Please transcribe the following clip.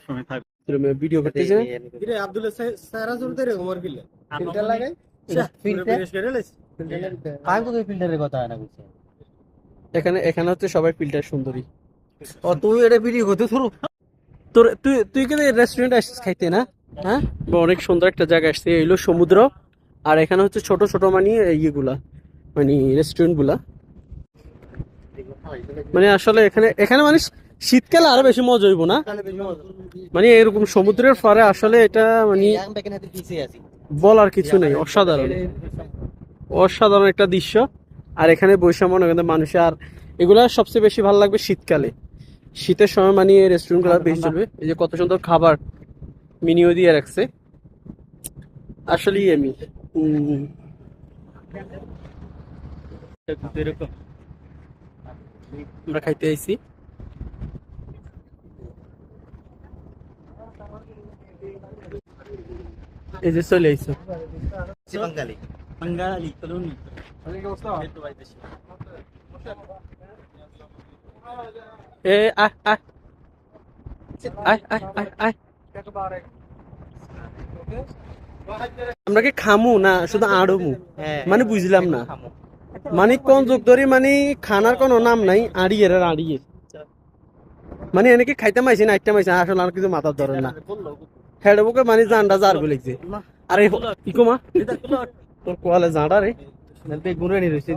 সবসময় থাকবে। ভিডিও করতেছে কিরে আব্দুল সারা চলতে রে ওমর কিলে ফিল্টার লাগাই ফিল্টার কাই তো ফিল্টারের কথা না বলছে এখানে এখানে হচ্ছে সবাই ফিল্টার সুন্দরী। ও তুই এটা ভিডিও করতে শুরু তোর তুই তুই কিন্তু রেস্টুরেন্ট আসছিস খাইতে না? হ্যাঁ, অনেক সুন্দর একটা জায়গা আসছে, এগুলো সমুদ্র আর এখানে হচ্ছে ছোট ছোট মানে ইয়েগুলা মানে রেস্টুরেন্ট গুলা। মানে আসলে এখানে এখানে মানে শীতকালে আরো বেশি মজা হইব না? মানে এরকম সমুদ্রের পাড়ে আসলে এটা মানে বলার কিছু নেই, অসাধারণ অসাধারণ একটা দৃশ্য। আর এখানে বৈশাখ মনে করেন মানুষের আর এগুলা সবচেয়ে বেশি ভালো লাগবে শীতকালে। শীতের সময় মানে এই রেস্টুরেন্ট গুলো বেশি চলবে। এই যে কত সুন্দর খাবার মিনিও দিয়ে রাখছে, আসলেই আমি এরকম আমরা খাইতে আইছি। এই যে চলে আইছো বাঙালি বাঙালি তরুণী এ আয় আয় আয় আয় আয় আয়। আমরা কি খামু না শুধু আড়মু? মানে বুঝলাম না, মানে কোন যুগ ধরে মানে খানার কোনো নাম নাই, আড়িয়ে আড়িয়ে মানে এনেকে খাইতে মাইছে না একটা মাইছে, আসলে আর কিছু মাথার ধরে না। হেড বুকে মানে জানডা জার বলেছে। আরে ইকোমা তোর কোয়ালে জাঁড়া রে বেগুনে নি রইছে।